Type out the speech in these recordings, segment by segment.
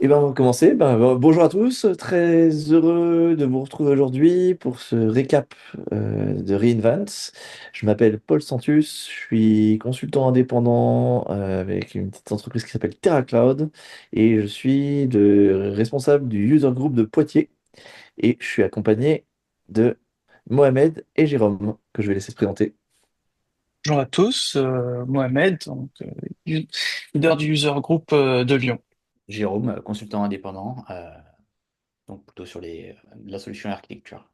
Eh ben, on va commencer. Bonjour à tous, très heureux de vous retrouver aujourd'hui pour ce récap de Reinvent. Je m'appelle Paul Santus, je suis consultant indépendant avec une petite entreprise qui s'appelle TerraCloud et je suis le responsable du user group de Poitiers et je suis accompagné de Mohamed et Jérôme que je vais laisser se présenter. Bonjour à tous, Mohamed, donc, leader du user group de Lyon. Jérôme, consultant indépendant, donc plutôt sur la solution architecture.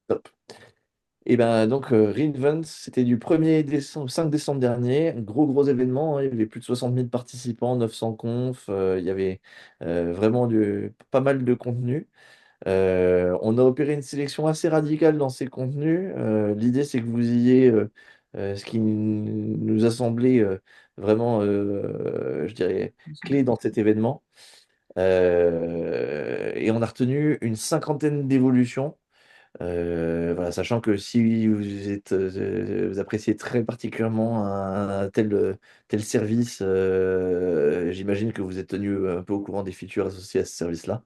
Top. Reinvent, c'était du 1er décembre, au 5 décembre dernier, un gros événement, hein. Il y avait plus de 60 000 participants, 900 confs, il y avait vraiment pas mal de contenu. On a opéré une sélection assez radicale dans ces contenus. L'idée, c'est que vous ayez ce qui nous a semblé vraiment, je dirais, clé dans cet événement. Et on a retenu une cinquantaine d'évolutions. Voilà, sachant que si vous appréciez très particulièrement un tel service, j'imagine que vous êtes tenu un peu au courant des features associées à ce service-là.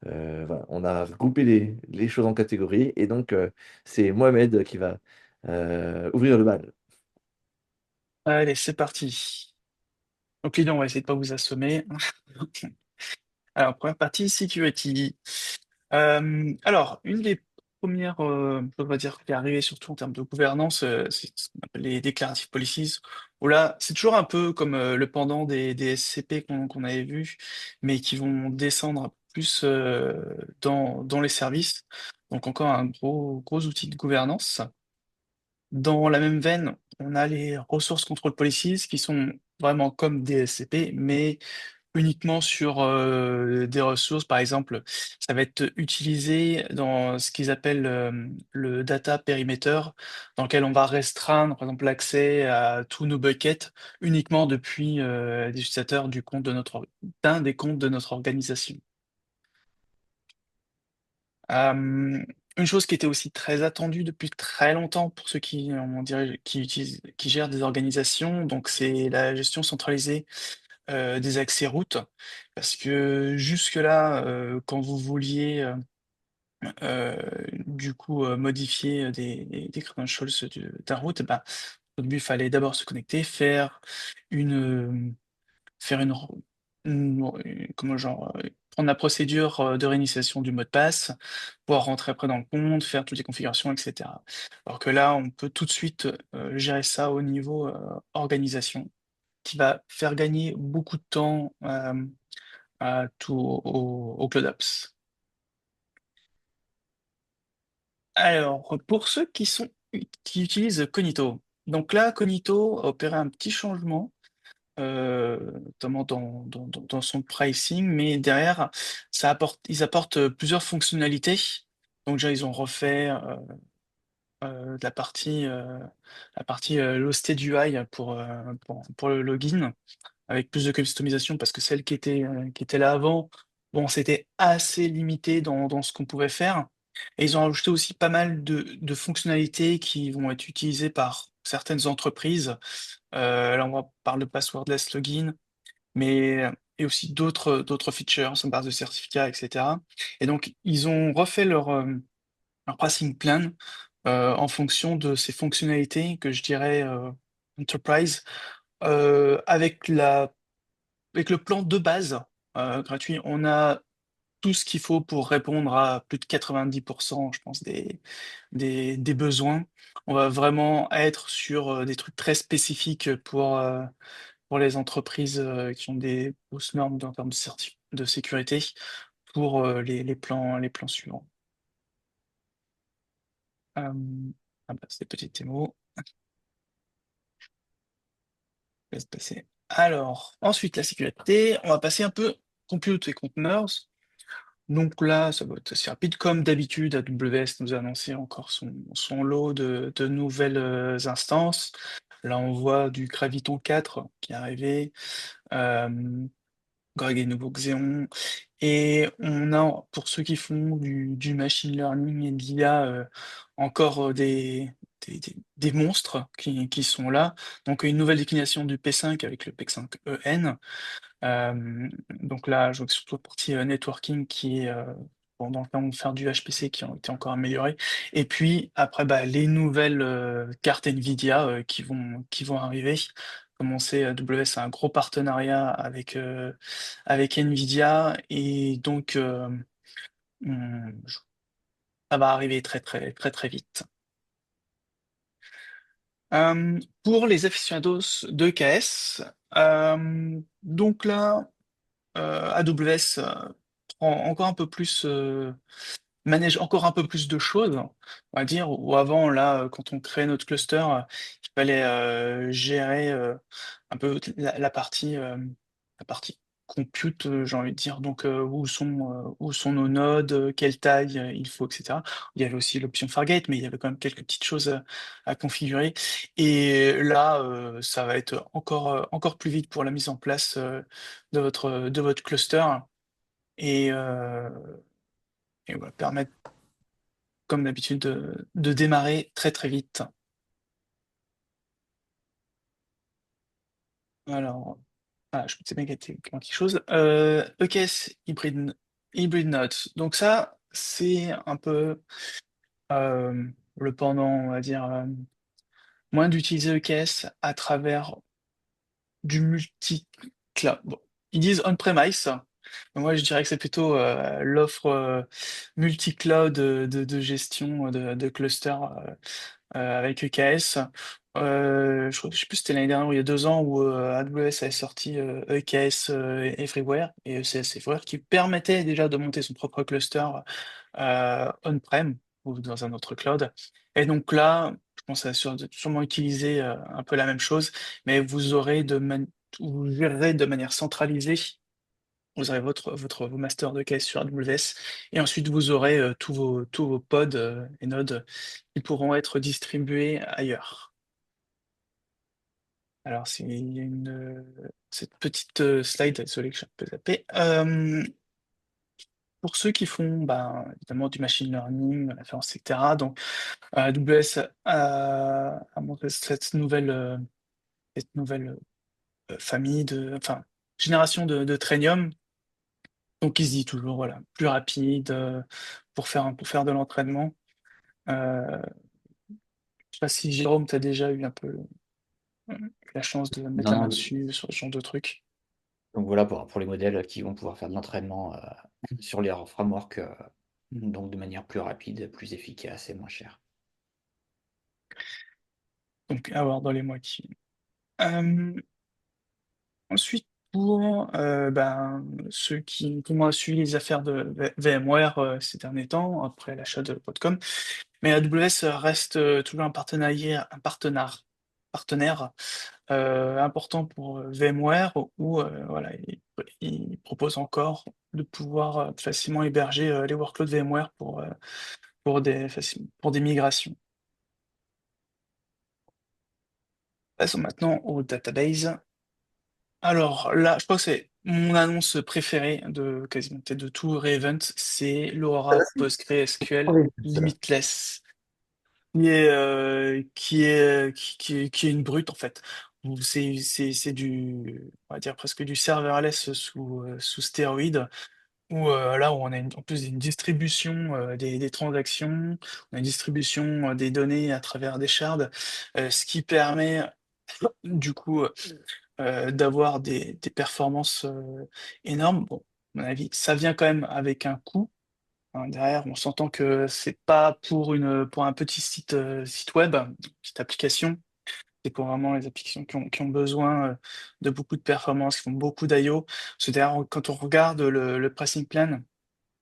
Voilà, on a regroupé les choses en catégories et c'est Mohamed qui va ouvrir le bal. Allez, c'est parti. Donc l'idée, on va essayer de pas vous assommer. Alors, première partie, security. Alors, une des premières, on va dire, qui est arrivée surtout en termes de gouvernance, c'est ce qu'on appelle les declarative policies, où là, c'est toujours un peu comme le pendant des SCP qu'on avait vu, mais qui vont descendre plus dans les services. Donc encore un gros outil de gouvernance. Dans la même veine, on a les Resource Control Policies qui sont vraiment comme des SCP, mais uniquement sur des ressources. Par exemple, ça va être utilisé dans ce qu'ils appellent le data perimeter, dans lequel on va restreindre, par exemple, l'accès à tous nos buckets uniquement depuis des utilisateurs du compte de d'un des comptes de notre organisation. Une chose qui était aussi très attendue depuis très longtemps pour ceux qui, qui gèrent des organisations, donc c'est la gestion centralisée des accès routes. Parce que jusque-là, quand vous vouliez euh, modifier des credentials d'un route, bah, au début, il fallait d'abord se connecter, une, faire comment genre, prendre la procédure de réinitialisation du mot de passe, pouvoir rentrer après dans le compte, faire toutes les configurations, etc. Alors que là, on peut tout de suite gérer ça au niveau organisation, qui va faire gagner beaucoup de temps au Cloud Apps. Alors, pour ceux qui utilisent Cognito, donc là, Cognito a opéré un petit changement notamment dans son pricing, mais derrière, ils apportent plusieurs fonctionnalités. Donc déjà, ils ont refait de la partie l'hosted UI pour le login, avec plus de customisation, parce que celle qui était là avant, bon, c'était assez limité dans ce qu'on pouvait faire. Et ils ont ajouté aussi pas mal de fonctionnalités qui vont être utilisées par certaines entreprises. Là, on va parler de passwordless login, mais et aussi d'autres features sur base de certificats, etc. Et donc, ils ont refait leur pricing plan en fonction de ces fonctionnalités que je dirais enterprise, avec avec le plan de base gratuit. On a tout ce qu'il faut pour répondre à plus de 90%, je pense, des besoins. On va vraiment être sur des trucs très spécifiques pour les entreprises qui ont des grosses normes en termes de sécurité pour les plans suivants. Euh, ah bah, c'est des petites démos. Laisse passer. Alors, ensuite, la sécurité. On va passer un peu compute et containers. Donc là, ça va être assez rapide. Comme d'habitude, AWS nous a annoncé encore son lot de nouvelles instances. Là, on voit du Graviton 4 qui est arrivé. Euh, Greg et nouveau Xeon. Et on a, pour ceux qui font du machine learning et de l'IA, encore des monstres qui sont là. Donc une nouvelle déclination du P5 avec le P5EN. Donc là, je vois que surtout la partie networking qui est bon, dans le cas où on fait du HPC qui ont été encore améliorés. Et puis après, bah, les nouvelles cartes Nvidia qui vont arriver. Comme on sait, AWS a un gros partenariat avec Nvidia et donc ça va arriver très très très très vite. Pour les aficionados de KS, donc là, AWS prend encore un peu plus, manage encore un peu plus de choses, on va dire, où avant, là, quand on crée notre cluster, il fallait gérer un peu la partie compute, j'ai envie de dire, donc où sont nos nodes, quelle taille il faut, etc. Il y avait aussi l'option Fargate, mais il y avait quand même quelques petites choses à configurer. Et là, ça va être encore plus vite pour la mise en place de votre cluster et, euh, et voilà, permettre, comme d'habitude, de démarrer très très vite. Alors, je me disais bien qu'il y avait quelque chose. EKS Hybrid Node. Donc ça, c'est un peu le pendant, on va dire, moins d'utiliser EKS à travers du multi-cloud. Bon, ils disent on-premise. Mais moi, je dirais que c'est plutôt l'offre multi-cloud de gestion de cluster avec EKS. Je sais plus si c'était l'année dernière ou il y a 2 ans où AWS avait sorti EKS Everywhere et ECS Everywhere qui permettait déjà de monter son propre cluster on-prem ou dans un autre cloud. Et donc là, je pense à sûrement utiliser un peu la même chose, mais vous gérerez de manière centralisée. Vous aurez vos masters de caisse sur AWS et ensuite vous aurez tous vos pods et nodes qui pourront être distribués ailleurs. Alors, il y a cette petite slide, désolé que je suis un peu zappé. Pour ceux qui font évidemment du machine learning, etc. Donc, AWS a montré cette nouvelle famille enfin, génération de Trainium. Donc, il se dit toujours, voilà, plus rapide pour faire de l'entraînement. Euh, je sais pas si Jérôme, tu as déjà eu un peu la chance de mettre Non, la main non, dessus sur ce genre de truc. donc voilà pour les modèles qui vont pouvoir faire de l'entraînement sur les frameworks, donc de manière plus rapide, plus efficace et moins chère. Donc, à voir dans les mois qui viennent. Ensuite, pour ceux qui ont suivi les affaires de VMware ces derniers temps, après l'achat de Broadcom, mais AWS reste toujours un partenaire important pour VMware, où voilà, il propose encore de pouvoir facilement héberger les workloads VMware pour des migrations. Passons maintenant aux databases. Alors là, je crois que c'est mon annonce préférée de quasiment peut-être de tout Revent, c'est l'Aura PostgreSQL Limitless, qui est une brute en fait. Où c'est on va dire presque du serverless sous stéroïde, où là où on a en plus une distribution des transactions, on a une distribution des données à travers des shards, ce qui permet du coup d'avoir des performances énormes. Bon, à mon avis, ça vient quand même avec un coût, hein. Derrière, on s'entend que c'est pas pour un petit site web, une petite application. C'est pour vraiment les applications qui ont besoin de beaucoup de performance, qui font beaucoup d'IO. Parce que derrière, quand on regarde le pricing plan,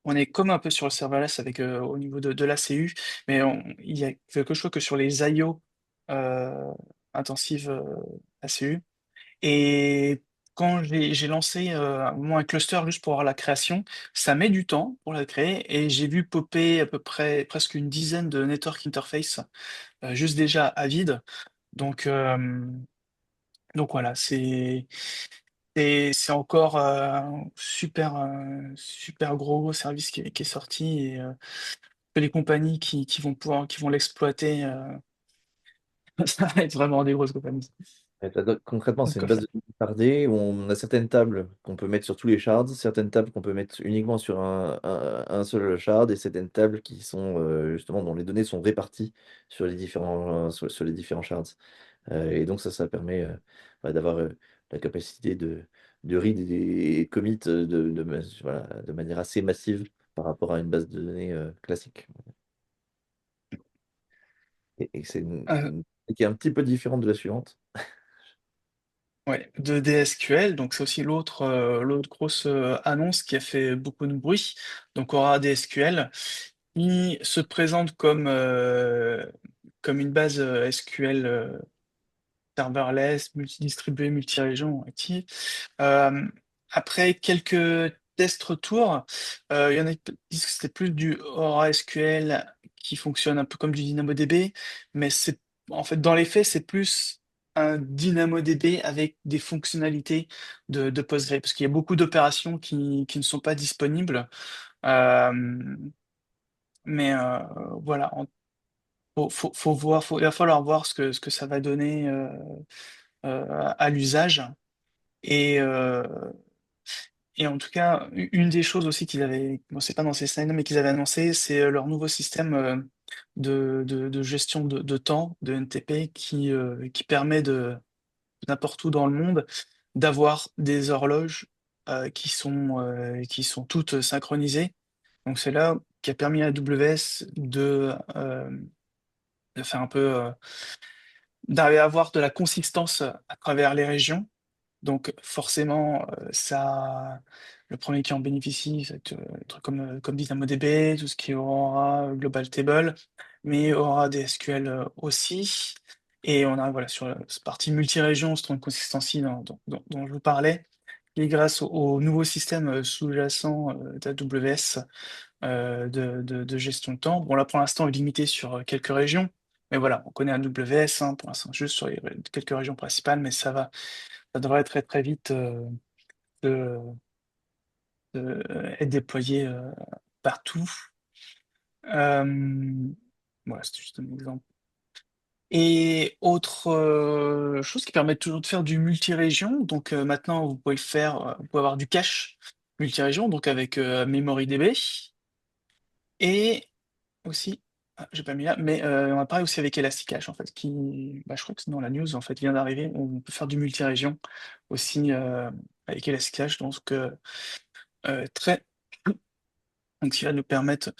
on est comme un peu sur le serverless avec au niveau de l'ACU, mais il y a quelque chose que sur les IO euh, intensives ACU. Et quand j'ai lancé un cluster juste pour avoir la création, ça met du temps pour la créer et j'ai vu popper à peu près presque une dizaine de network interface juste déjà à vide. Donc, euh, donc voilà, c'est encore super, super gros service qui est sorti et que les compagnies qui vont l'exploiter Ça va être vraiment des grosses compagnies. Concrètement, c'est Donc, une base de données shardée où on a certaines tables qu'on peut mettre sur tous les shards, certaines tables qu'on peut mettre uniquement sur un seul shard et certaines tables qui sont justement dont les données sont réparties sur les différents shards. Et donc ça permet d'avoir la capacité de read et commit voilà, de manière assez massive par rapport à une base de données classique. Et c'est euh, qui est un petit peu différente de la suivante. ouais, de DSQL, donc c'est aussi l'autre grosse annonce qui a fait beaucoup de bruit. Donc Aura DSQL, qui se présente comme une base SQL serverless, multidistribuée, multi-région, active. Euh, Après quelques tests retours, il y en a qui disent que c'était plus du Aura SQL qui fonctionne un peu comme du DynamoDB, mais c'est en fait dans les faits c'est plus un DynamoDB avec des fonctionnalités de Postgre, parce qu'il y a beaucoup d'opérations qui ne sont pas disponibles. Euh, mais voilà, faut voir, il va falloir voir ce que ça va donner à l'usage. Et, et en tout cas, une des choses aussi qu'ils avaient, bon, c'est pas dans ces slides, mais qu'ils avaient annoncé, c'est leur nouveau système de gestion de temps, de NTP, qui permet n'importe où dans le monde, d'avoir des horloges qui sont toutes synchronisées. Donc c'est là qui a permis à AWS de faire un peu, d'arriver à avoir de la consistance à travers les régions. Donc forcément, le premier qui en bénéficie, c'est des trucs comme DynamoDB, tout ce qui est Aura, Global Table, mais Aura DSQL aussi. Et on a voilà, sur cette partie multi-région, cette consistency dont je vous parlais, et grâce au nouveau système sous-jacent d'AWS de gestion de temps. Bon là pour l'instant, il est limité sur quelques régions, mais voilà, on connaît AWS, hein, pour l'instant juste sur quelques régions principales, mais ça devrait très très vite de- être déployé partout. Euh, voilà, c'est juste un exemple. Et autre chose qui permet toujours de faire du multi-région, donc maintenant vous pouvez le faire, vous pouvez avoir du cache multi-région, donc avec MemoryDB, et aussi, ah, j'ai pas mis là, mais on a parlé aussi avec Elasticache en fait, je crois que c'est dans la news en fait, vient d'arriver, on peut faire du multi-région aussi avec Elasticache, donc très donc, ce qui va nous permettre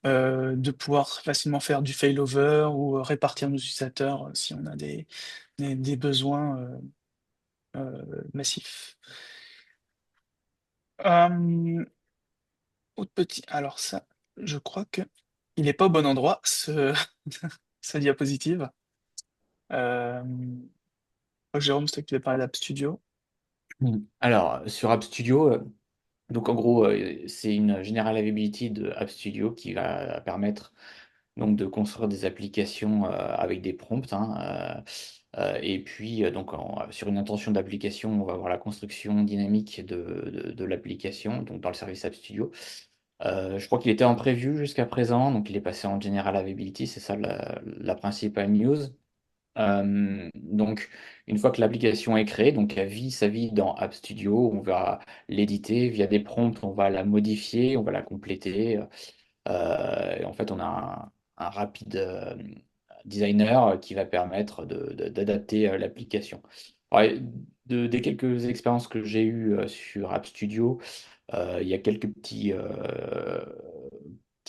de pouvoir facilement faire du failover ou répartir nos utilisateurs si on a des besoins massifs. Euh, Autre petit, alors ça, je crois que il n'est pas au bon endroit, ce diapositive. Euh, Jérôme, c'est toi qui devais parler d'App Studio. Alors, sur App Studio, donc en gros, c'est une general availability de App Studio qui va permettre donc de construire des applications avec des prompts, hein, et puis donc sur une intention d'application, on va avoir la construction dynamique de l'application, donc dans le service App Studio. Je crois qu'il était en preview jusqu'à présent, donc il est passé en general availability, c'est ça la principale news. Donc, une fois que l'application est créée, donc elle vit sa vie dans App Studio, on va l'éditer via des prompts, on va la modifier, on va la compléter. Et en fait, on a un rapide designer qui va permettre d'adapter l'application. Ouais, des quelques expériences que j'ai eues sur App Studio, il y a quelques petits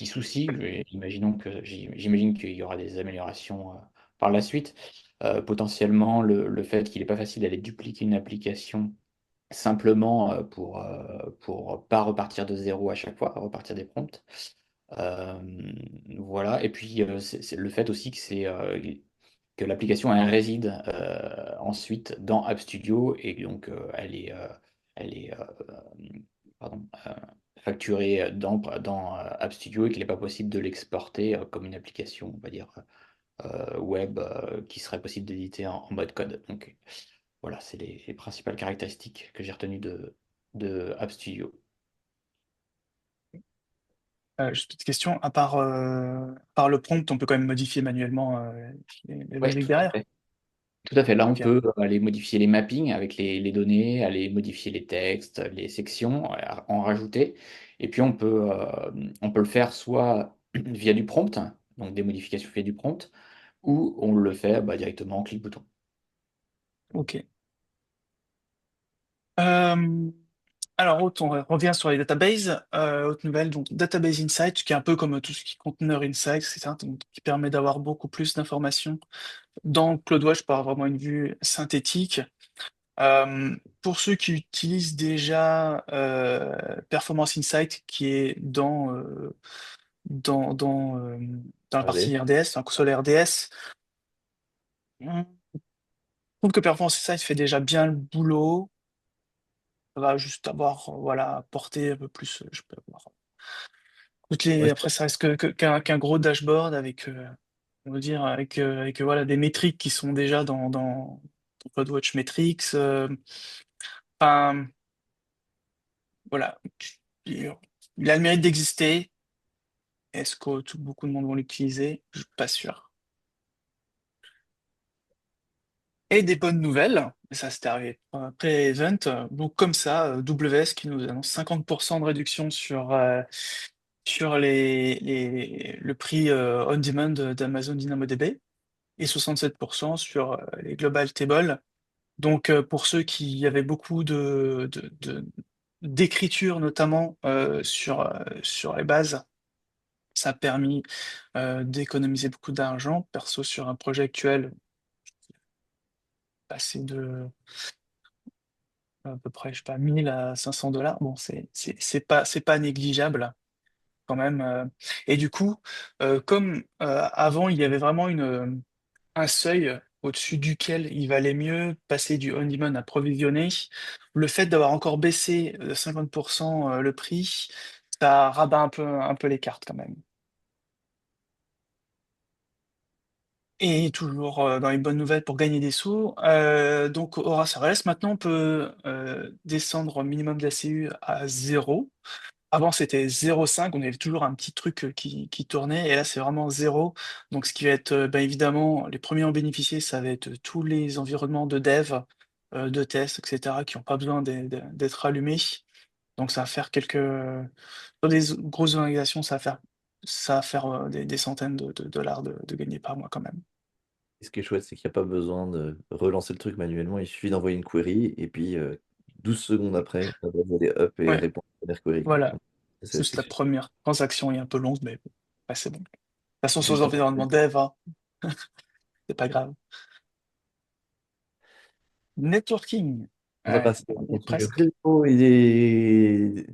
soucis. J'imagine qu'il y aura des améliorations par la suite. Potentiellement, le fait qu'il n'est pas facile d'aller dupliquer une application simplement pour pas repartir de zéro à chaque fois, repartir des prompts. Euh, voilà. Et puis, c'est le fait aussi que l'application elle réside ensuite dans App Studio et donc elle est pardon, facturée dans App Studio et qu'il n'est pas possible de l'exporter comme une application, on va dire, web qui serait possible d'éditer en mode code. Donc voilà, c'est les principales caractéristiques que j'ai retenues de App Studio. Juste une petite question, par le prompt, on peut quand même modifier manuellement les Ouais, logiques tout à derrière? fait. Tout à fait. Là, on Ok, peut aller modifier les mappings avec les données, aller modifier les textes, les sections, en rajouter. Et puis, on peut le faire soit via du prompt, donc des modifications via du prompt, ou on le fait directement en clic-bouton. ok. Euh, alors, on revient sur les databases. Autre nouvelle, donc Database Insight, qui est un peu comme tout ce qui est Container Insight, c'est donc, qui permet d'avoir beaucoup plus d'informations dans CloudWatch par vraiment une vue synthétique. Pour ceux qui utilisent déjà Performance Insight, qui est dans, dans, euh, dans la Allez. partie RDS, dans la console RDS, je trouve que Performance Insight fait déjà bien le boulot. Ça va juste avoir, voilà, apporter un peu plus, je peux avoir. Ouais, Après, ça reste qu'un gros dashboard avec, on va dire, avec voilà, des métriques qui sont déjà dans CloudWatch Metrics. Enfin, voilà. Il a le mérite d'exister. Est-ce que beaucoup de monde vont l'utiliser? Je suis pas sûr. Et des bonnes nouvelles, ça c'était arrivé après Event, donc comme ça, WS qui nous annonce 50% de réduction sur le prix on-demand d'Amazon DynamoDB et 67% sur les Global Table. Donc pour ceux qui avaient beaucoup d'écriture notamment sur les bases, ça a permis d'économiser beaucoup d'argent. Perso, sur un projet actuel, passer de à peu près, je sais pas, 1000 à 500 $. Bon, c'est pas négligeable quand même. Et du coup, comme avant, il y avait vraiment un seuil au-dessus duquel il valait mieux passer du on-demand à provisionner, le fait d'avoir encore baissé de 50% le prix, ça rabat un peu les cartes quand même. Et toujours dans les bonnes nouvelles pour gagner des sous. Donc Aura Serverless, maintenant on peut descendre au minimum d'ACU à 0. Avant c'était 0,5, on avait toujours un petit truc qui tournait, et là c'est vraiment 0. Donc ce qui va être, bah, évidemment, les premiers à en bénéficier, ça va être tous les environnements de dev, de test, etc., qui n'ont pas besoin d'être allumés. Donc ça va faire Sur des grosses organisations, ça va faire des centaines de dollars de gagner par mois quand même. Ce qui est chouette, c'est qu'il n'y a pas besoin de relancer le truc manuellement. Il suffit d'envoyer une query et puis 12 secondes après, ça va aller up et Ouais, répondre à la query, quoi. voilà. Donc, c'est Juste assez la efficace. première transaction est un peu longue, mais bon, ouais, c'est bon. De toute façon, sur les Justement, environnements dev, hein, c'est pas grave. Networking. on va passer au On y est contenu presque. réseau et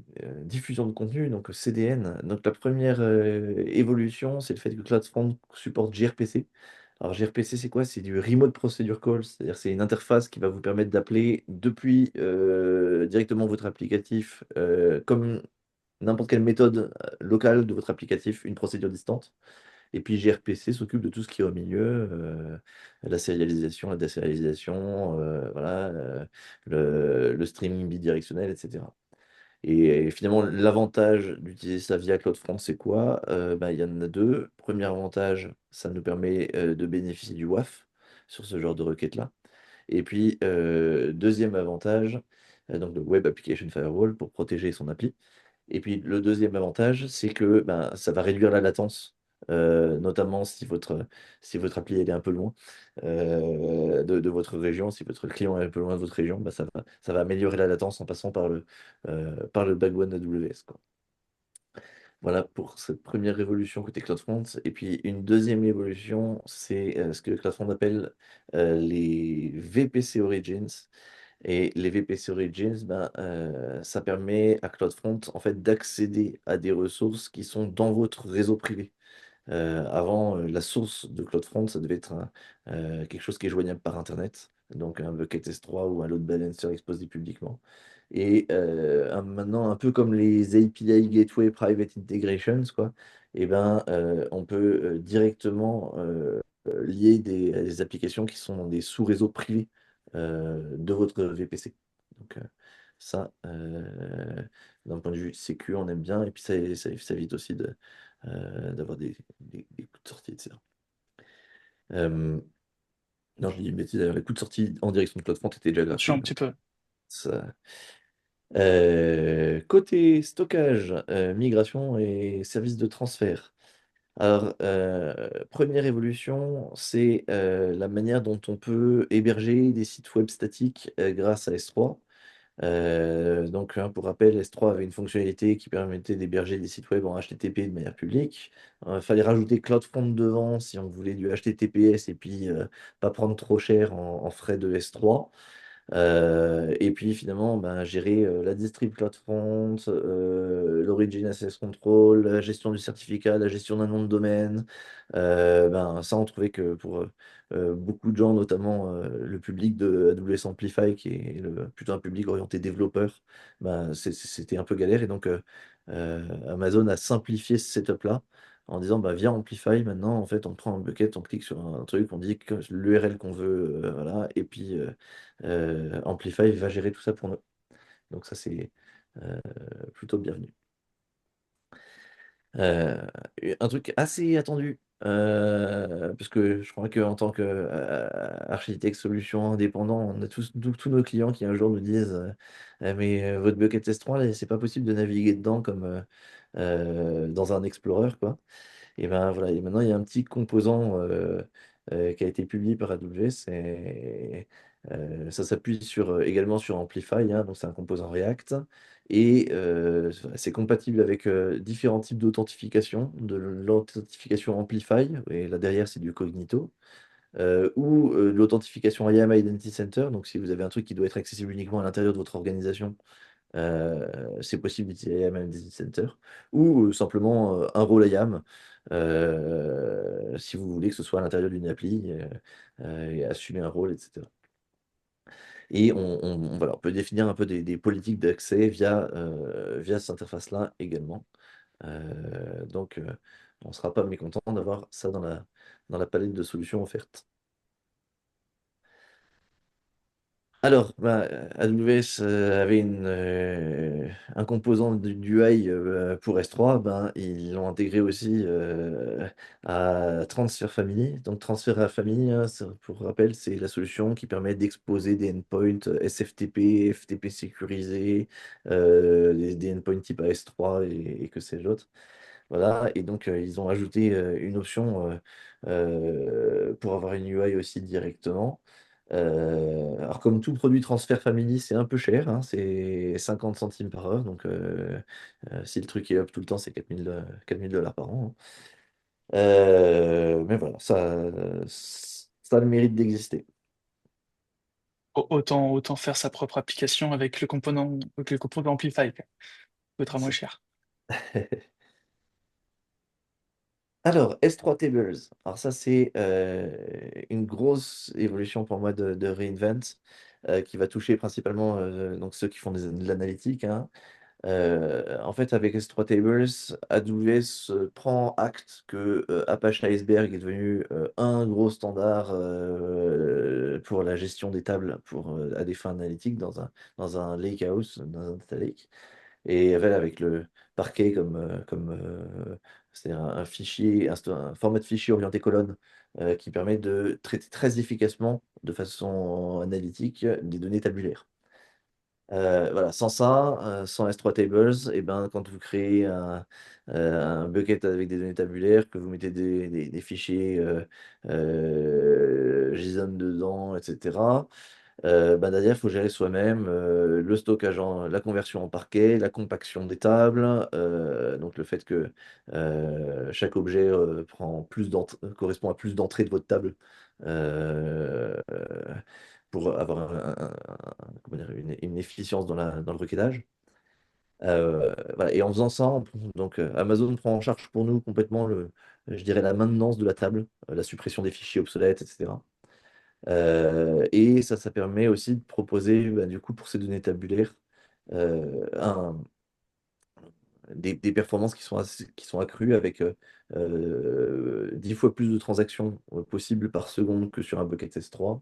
diffusion de contenu, donc CDN. Donc la première évolution, c'est le fait que CloudFront supporte gRPC. Alors gRPC, c'est quoi? C'est du Remote Procedure Call, c'est-à-dire c'est une interface qui va vous permettre d'appeler depuis directement votre applicatif comme n'importe quelle méthode locale de votre applicatif, une procédure distante. Et puis gRPC s'occupe de tout ce qui est au milieu, la sérialisation, la désérialisation, voilà, le streaming bidirectionnel, etc. Et finalement, l'avantage d'utiliser ça via CloudFront, c'est quoi? Bah, il y en a deux. Premier avantage, ça nous permet de bénéficier du WAF sur ce genre de requête-là. Et puis, deuxième avantage, donc le Web Application Firewall pour protéger son appli. Et puis le deuxième avantage, c'est que ben, ça va réduire la latence, notamment si votre appli elle est un peu loin de votre région, si votre client est un peu loin de votre région, ben, ça va améliorer la latence en passant par le backbone AWS, quoi. Voilà pour cette première révolution côté CloudFront. Et puis une deuxième évolution, c'est ce que CloudFront appelle les VPC Origins. Et les VPC Origins, ben, ça permet à CloudFront en fait, d'accéder à des ressources qui sont dans votre réseau privé. Avant, la source de CloudFront, ça devait être quelque chose qui est joignable par Internet, donc un bucket S3 ou un load balancer exposé publiquement. Et maintenant, un peu comme les API Gateway Private Integrations, quoi, et ben, on peut directement lier des applications qui sont dans des sous-réseaux privés de votre VPC. Donc, Ça, d'un point de vue sécu, on aime bien. Et puis ça évite aussi d'avoir des coups de sortie, etc. Euh, non, je dis une bêtise, d'ailleurs, les coups de sortie en direction de CloudFront étaient déjà Je suis gratuits. un petit peu. Ça- Côté stockage, migration et services de transfert. Alors, première évolution, c'est la manière dont on peut héberger des sites web statiques grâce à S3. Donc, hein, pour rappel, S3 avait une fonctionnalité qui permettait d'héberger des sites web en HTTP de manière publique. Il fallait rajouter CloudFront devant si on voulait du HTTPS et puis pas prendre trop cher en frais de S3. Et puis finalement, ben, gérer la distrib CloudFront, l'Origin Access Control, la gestion du certificat, la gestion d'un nom de domaine. Ben, ça, on trouvait que pour beaucoup de gens, notamment le public de AWS Amplify, qui est plutôt un public orienté développeur, ben, c'était un peu galère. Et donc, Amazon a simplifié ce setup-là en disant, bah, via Amplify, maintenant, en fait, on prend un bucket, on clique sur un truc, on dit que l'URL qu'on veut, voilà, et puis Amplify va gérer tout ça pour nous. Donc ça, c'est euh, plutôt bienvenu. Euh, un truc assez attendu, parce que je crois qu'en tant qu'architecte solution indépendant, on a tous nos clients qui un jour nous disent mais votre bucket S3, là, c'est pas possible de naviguer dedans comme dans un Explorer, quoi. Et ben voilà, et maintenant il y a un petit composant qui a été publié par AWS et ça s'appuie également sur Amplify, hein, donc c'est un composant React et c'est compatible avec différents types d'authentification, de l'authentification Amplify, et là derrière c'est du Cognito, ou de l'authentification IAM Identity Center, donc si vous avez un truc qui doit être accessible uniquement à l'intérieur de votre organisation, c'est possible d'utiliser IAM Identity Center ou simplement un rôle IAM si vous voulez que ce soit à l'intérieur d'une appli et assumer un rôle, etc. Et voilà, on peut définir un peu des politiques d'accès via cette interface-là également. Donc, on ne sera pas mécontent d'avoir ça dans la palette de solutions offertes. Alors, bah, AWS avait un composant du UI pour S3, ben, ils l'ont intégré aussi à Transfer Family. Donc, Transfer Family, hein, pour rappel, c'est la solution qui permet d'exposer des endpoints SFTP, FTP sécurisés, des endpoints type AS3 et que sais-je d'autre. Voilà, et donc ils ont ajouté une option pour avoir une UI aussi directement. Alors comme tout produit Transfer Family, c'est un peu cher, hein, c'est 50 centimes par heure, donc si le truc est up tout le temps, c'est 4 000 $ par an, hein. Mais voilà, ça a le mérite d'exister. Autant faire sa propre application avec le composant Amplify, quoi. Coûtera moins C'est- cher. Alors, S3 Tables. Alors ça, c'est une grosse évolution pour moi de Reinvent qui va toucher principalement donc ceux qui font de l'analytique, hein. En fait, avec S3 Tables, AWS prend acte que Apache Iceberg est devenu un gros standard pour la gestion des tables à des fins analytiques dans un lakehouse, dans un data lake. Et avec le parquet c'est un fichier, un format de fichier orienté colonne qui permet de traiter très efficacement, de façon analytique, des données tabulaires. Voilà, sans ça, sans S3 Tables, et ben, quand vous créez un bucket avec des données tabulaires, que vous mettez des fichiers JSON dedans, etc., bah, derrière, il faut gérer soi-même le stockage, la conversion en parquet, la compaction des tables, donc le fait que chaque objet correspond à plus d'entrées de votre table pour avoir comment dire, une efficience dans le requêtage. Voilà. Et en faisant ça, donc Amazon prend en charge pour nous complètement je dirais la maintenance de la table, la suppression des fichiers obsolètes, etc. Et ça permet aussi de proposer, bah, du coup, pour ces données tabulaires, des performances qui sont accrues avec 10 fois plus de transactions possibles par seconde que sur un bucket S3,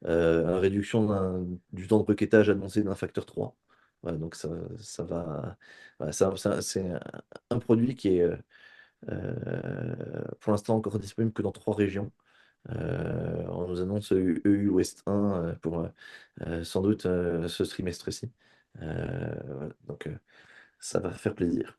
une réduction du temps de requêtage annoncé d'un facteur 3. Voilà, donc ça va. Voilà, c'est un produit qui est pour l'instant encore disponible que dans 3 régions. On nous annonce EU Ouest 1 pour sans doute ce trimestre-ci. Voilà, donc ça va faire plaisir.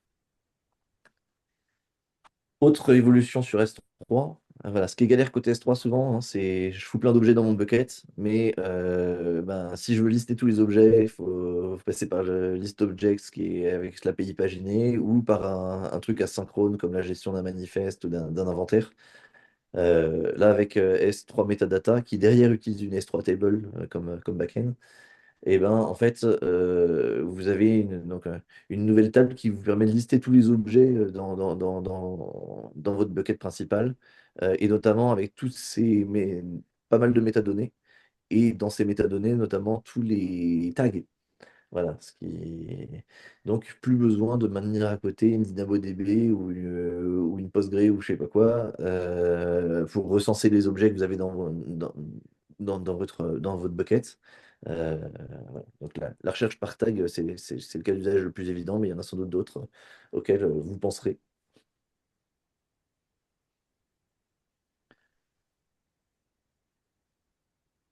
Autre évolution sur S3, voilà, ce qui est galère côté S3 souvent, hein, c'est je fous plein d'objets dans mon bucket, mais ben, si je veux lister tous les objets, faut passer par le list objects qui est avec l'API paginée ou par un truc asynchrone comme la gestion d'un manifeste ou d'un inventaire. Là, avec S3 Metadata qui derrière utilise une S3 Table comme backend. Et ben, en fait, vous avez une nouvelle table qui vous permet de lister tous les objets dans votre bucket principal, et notamment avec pas mal de métadonnées, et dans ces métadonnées, notamment tous les tags. Voilà, donc plus besoin de maintenir à côté une DynamoDB ou une Postgre ou je sais pas quoi pour recenser les objets que vous avez dans votre bucket. Voilà. Donc la recherche par tag, c'est le cas d'usage le plus évident, mais il y en a sans doute d'autres auxquels vous penserez.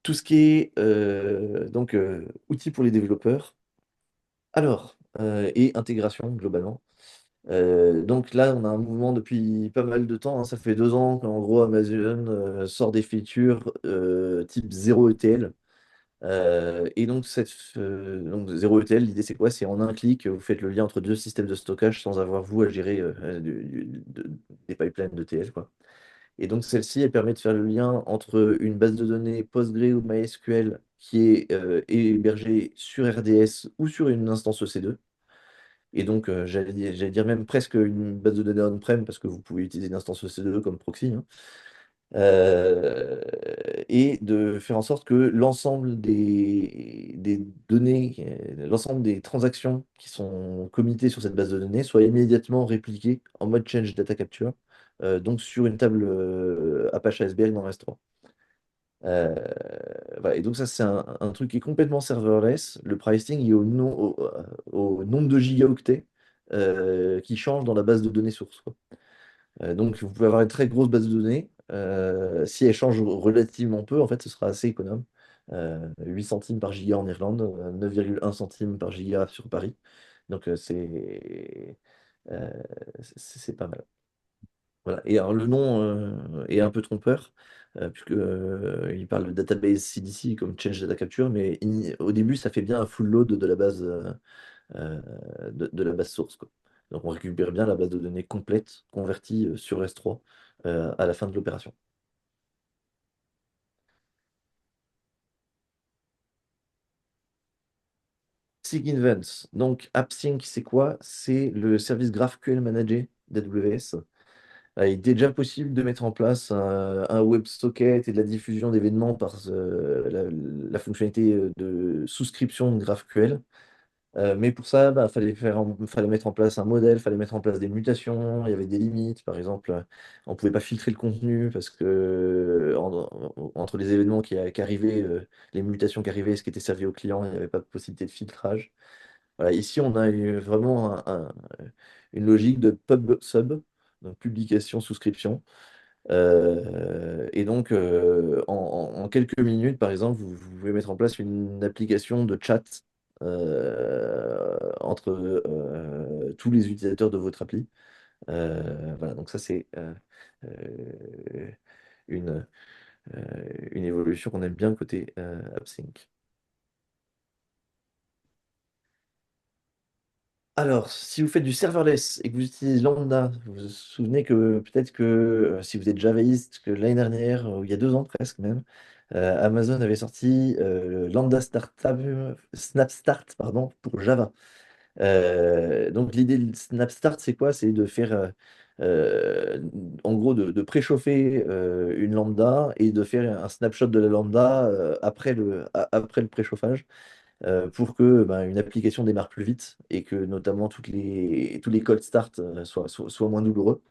Tout ce qui est outils pour les développeurs, alors, et intégration globalement. Donc là, on a un mouvement depuis pas mal de temps, hein. Ça fait 2 ans qu'en gros Amazon sort des features type 0 ETL. Et donc, donc 0 ETL, l'idée c'est quoi? C'est en un clic, vous faites le lien entre 2 systèmes de stockage sans avoir vous à gérer des pipelines d'ETL, quoi. Et donc celle-ci, elle permet de faire le lien entre une base de données Postgre ou MySQL qui est hébergée sur RDS ou sur une instance EC2. Et donc, j'allais dire même presque une base de données on-prem parce que vous pouvez utiliser une instance EC2 comme proxy, hein. Euh, et de faire en sorte que l'ensemble des données, l'ensemble des transactions qui sont committées sur cette base de données soient immédiatement répliquées en mode change data capture, donc sur une table Apache Iceberg dans S3. Euh, voilà. Et donc ça, c'est un truc qui est complètement serverless. Le pricing est au nombre de gigaoctets qui change dans la base de données source, quoi. Donc vous pouvez avoir une très grosse base de données. Si elle change relativement peu, en fait, ce sera assez économe. 8 centimes par giga en Irlande, 9,1 centimes par giga sur Paris. Donc euh, c'est pas mal. Voilà. Et alors le nom est un peu trompeur, puisque il parle de database CDC comme Change Data Capture, mais au début, ça fait bien un full load de la base, de la base source, quoi. Donc on récupère bien la base de données complète, convertie sur S3 à la fin de l'opération. Sync Events. Donc AppSync, c'est quoi? C'est le service GraphQL Manager d'AWS. Il est déjà possible de mettre en place un WebSocket et de la diffusion d'événements par la fonctionnalité de souscription de GraphQL. Mais pour ça, fallait mettre en place un modèle, fallait mettre en place des mutations, il y avait des limites. Par exemple, on ne pouvait pas filtrer le contenu parce que entre les événements qui arrivaient, les mutations qui arrivaient, ce qui était servi au client, il n'y avait pas de possibilité de filtrage. Voilà, ici, on a vraiment une logique de pub-sub, donc publication, souscription. Et donc, en quelques minutes, par exemple, vous pouvez mettre en place une application de chat entre tous les utilisateurs de votre appli. Voilà, donc ça, c'est euh, une, une évolution qu'on aime bien côté AppSync. Alors, si vous faites du serverless et que vous utilisez Lambda, vous vous souvenez que peut-être que si vous êtes javaïste, que l'année dernière, ou il y a 2 ans presque même, Amazon avait sorti Lambda Snap Start, pardon, pour Java. Donc l'idée de Snap Start, c'est quoi? C'est de faire, euh, en gros, de préchauffer une lambda et de faire un snapshot de la lambda après le préchauffage pour que ben, une application démarre plus vite et que notamment tous les cold start soient moins douloureux.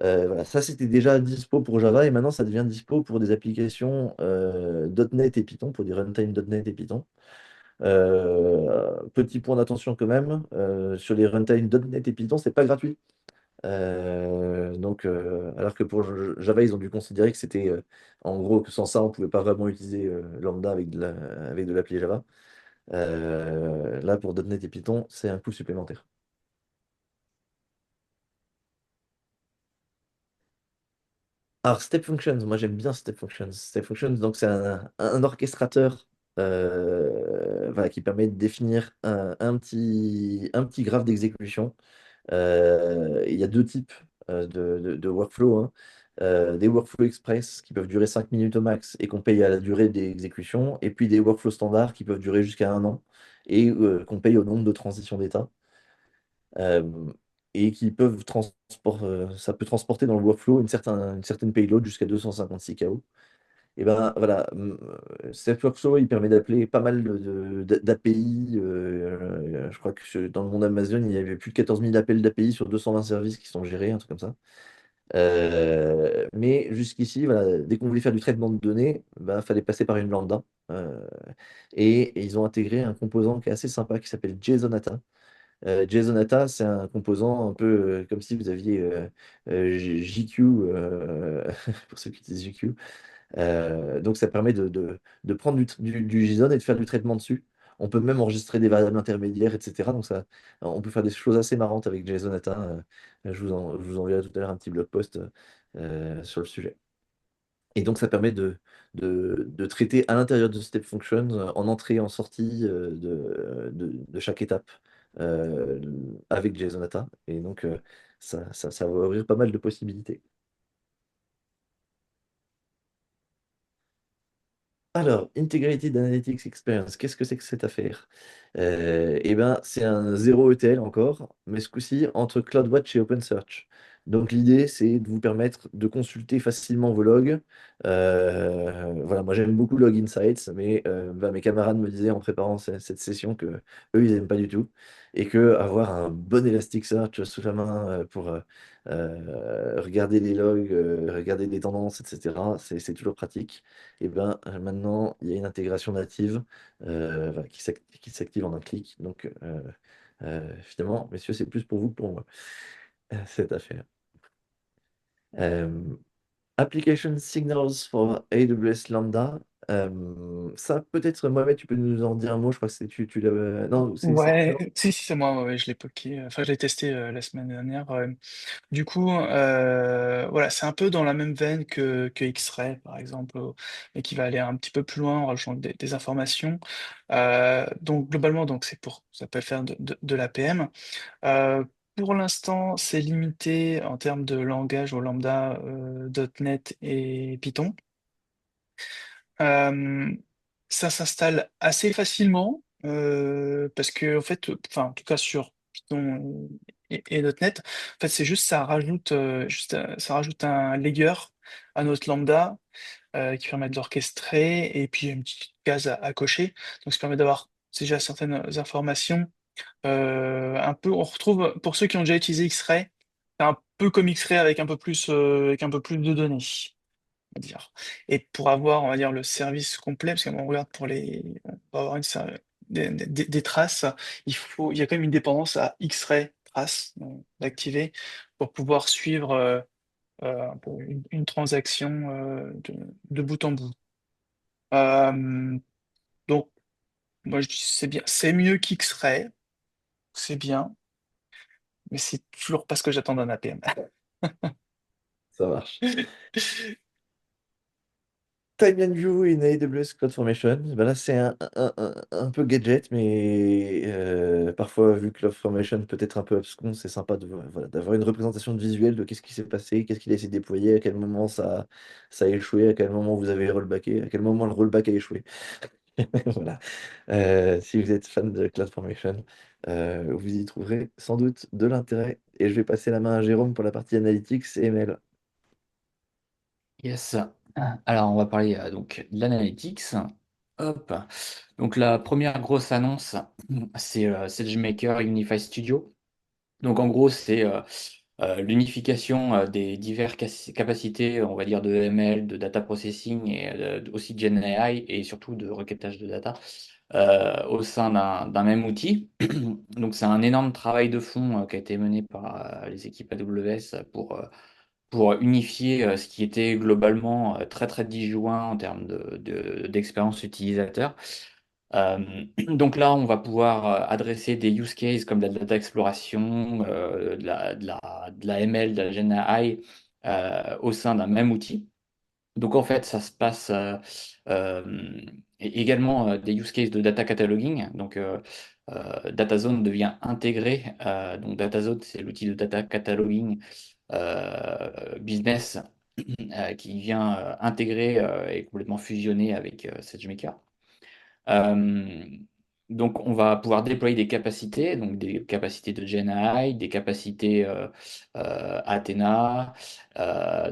Voilà, ça c'était déjà dispo pour Java et maintenant ça devient dispo pour des applications .NET et Python, pour des runtime .NET et Python. Petit point d'attention quand même, sur les runtime .NET et Python, c'est pas gratuit. Alors que pour Java, ils ont dû considérer que c'était, en gros, que sans ça, on pouvait pas vraiment utiliser Lambda avec de l'appli Java. Là, pour .NET et Python, c'est un coût supplémentaire. Alors, Step Functions, moi j'aime bien Step Functions. Step Functions, donc c'est un orchestrateur voilà, qui permet de définir un petit graphe d'exécution. Il y a deux types de workflow, hein. Des workflows express qui peuvent durer 5 minutes au max et qu'on paye à la durée d'exécution, et puis des workflows standards qui peuvent durer jusqu'à un an et qu'on paye au nombre de transitions d'état. euh, et qui peuvent ça peut transporter dans le workflow une certaine payload jusqu'à 256 KO. Et ben voilà, Step Workflow, il permet d'appeler pas mal d'API. Je crois que dans le monde Amazon, il y avait plus de 14 000 appels d'API sur 220 services qui sont gérés, un truc comme ça. Mais jusqu'ici, voilà, dès qu'on voulait faire du traitement de données, il fallait passer par une lambda. Euh, et ils ont intégré un composant qui est assez sympa qui s'appelle JSONata. JSONata, c'est un composant un peu comme si vous aviez JQ, pour ceux qui utilisent JQ. Donc ça permet de prendre du JSON et de faire du traitement dessus. On peut même enregistrer des variables intermédiaires, etc. Donc ça, on peut faire des choses assez marrantes avec JSONata. Je vous enverrai tout à l'heure un petit blog post sur le sujet. Et donc ça permet de traiter à l'intérieur de Step Function, en entrée et en sortie de chaque étape euh, avec JSONata. Et donc ça va ouvrir pas mal de possibilités. Alors, Integrated Analytics Experience, qu'est-ce que c'est que cette affaire? Eh ben, c'est un zéro ETL encore, mais ce coup-ci entre CloudWatch et OpenSearch. Donc l'idée, c'est de vous permettre de consulter facilement vos logs. Voilà, moi j'aime beaucoup Log Insights, mais mes camarades me disaient en préparant cette session que eux, ils n'aiment pas du tout, et que avoir un bon Elasticsearch sous la main pour regarder les logs, regarder les tendances, etc., c'est toujours pratique. Et ben maintenant, il y a une intégration native voilà, qui s'active en un clic. Donc, finalement, messieurs, c'est plus pour vous que pour moi, cette affaire. Euh, Application Signals for AWS Lambda. Ça, peut-être, Mohamed, tu peux nous en dire un mot. Je crois que tu l'as. Non, c'est Ouais, toi. si, c'est moi, ouais, je l'ai poké, enfin, je l'ai testé la semaine dernière. Du coup, voilà, c'est un peu dans la même veine que X-Ray, par exemple, mais qui va aller un petit peu plus loin en rajoutant des informations. Donc, globalement, donc, ça peut faire de l'APM. Euh, pour l'instant, c'est limité en termes de langage au lambda .NET et Python. Euh, Ça s'installe assez facilement parce que en fait, enfin en tout cas sur Python et .NET, en fait c'est juste ça rajoute un layer à notre lambda qui permet de l'orchestrer et puis une petite case à cocher. Donc ça permet d'avoir déjà certaines informations. Un peu, on retrouve pour ceux qui ont déjà utilisé X-Ray, c'est un peu comme X-Ray avec un peu plus de données va dire. Et pour avoir, on va dire, le service complet, parce qu'on regarde pour avoir des traces, il y a quand même une dépendance à X-ray trace d'activer pour pouvoir suivre un peu une transaction de bout en bout. Euh, donc, moi, je dis c'est bien, c'est mieux qu'X-ray, c'est bien, mais c'est toujours pas ce que j'attends d'un APM. Ça marche. Time and View in AWS CloudFormation, ben là c'est un peu gadget, mais parfois vu que CloudFormation peut être un peu abscon, c'est sympa voilà, d'avoir une représentation de visuel de qu'est-ce qui s'est passé, qu'est-ce qu'il a essayé de déployer, à quel moment ça a échoué, à quel moment vous avez rollbacké, à quel moment le rollback a échoué. Voilà. Si vous êtes fan de CloudFormation, vous y trouverez sans doute de l'intérêt. Et je vais passer la main à Jérôme pour la partie analytics et ML. Yes. Alors, on va parler donc de l'analytics. Hop. Donc, la première grosse annonce, c'est SageMaker Unify Studio. Donc, en gros, c'est l'unification des diverses capacités, on va dire, de ML, de data processing et aussi de Gen AI et surtout de requêtage de data au sein d'un même outil. Donc c'est un énorme travail de fond qui a été mené par les équipes AWS pour unifier ce qui était globalement très très disjoint en termes d'expérience utilisateur. Donc là, on va pouvoir adresser des use cases comme de la data exploration, de la ML, de la Gen AI au sein d'un même outil. Donc en fait, ça se passe également des use cases de data cataloging. Donc DataZone devient intégré. Donc DataZone, c'est l'outil de data cataloging business qui vient intégrer et complètement fusionner avec SageMaker. Euh, donc, on va pouvoir déployer des capacités, donc des capacités de GenAI, des capacités Athena,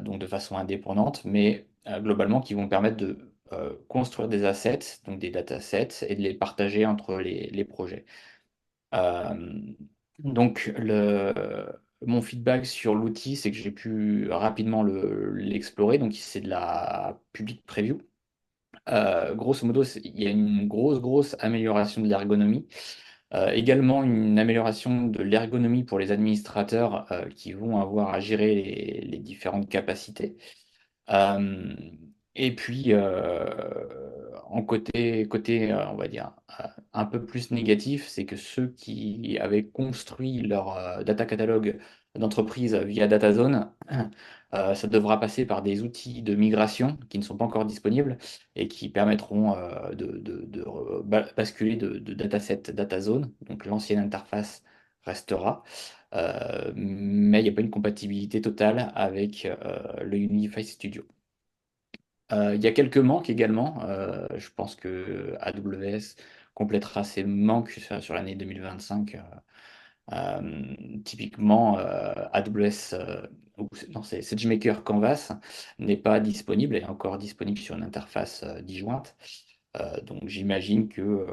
donc de façon indépendante, mais globalement qui vont permettre de construire des assets, donc des datasets, et de les partager entre les projets. Euh, donc, mon feedback sur l'outil, c'est que j'ai pu rapidement l'explorer. Donc, c'est de la public preview. Grosso modo, il y a une grosse amélioration de l'ergonomie. Également une amélioration de l'ergonomie pour les administrateurs qui vont avoir à gérer les différentes capacités. Euh, et puis, en on va dire, un peu plus négatif, c'est que ceux qui avaient construit leur data catalogue d'entreprise via DataZone, ça devra passer par des outils de migration qui ne sont pas encore disponibles et qui permettront basculer de dataset DataZone. Donc l'ancienne interface restera. Mais il n'y a pas une compatibilité totale avec le Unified Studio. Il y a quelques manques également. Je pense que AWS complétera ses manques sur l'année 2025. Typiquement, AWS, non, c'est SageMaker Canvas n'est pas disponible, elle est encore disponible sur une interface disjointe. Donc j'imagine que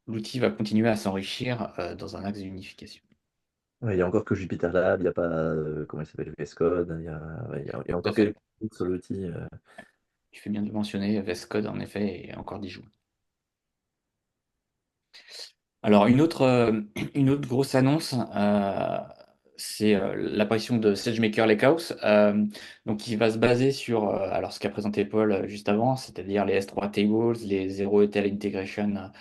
l'outil va continuer à s'enrichir dans un axe d'unification. Ouais, il y a encore que Jupyter Lab, il n'y a pas, comment il s'appelle, VS Code, ouais, il y a Tout à encore fait. quelques trucs sur l'outil. Tu fais bien de le mentionner, VS Code en effet est encore disjoint. Alors, une autre grosse annonce, c'est l'apparition de SageMaker Lakehouse, donc qui va se baser sur alors ce qu'a présenté Paul juste avant, c'est-à-dire les S3 tables, les Zero ETL integration.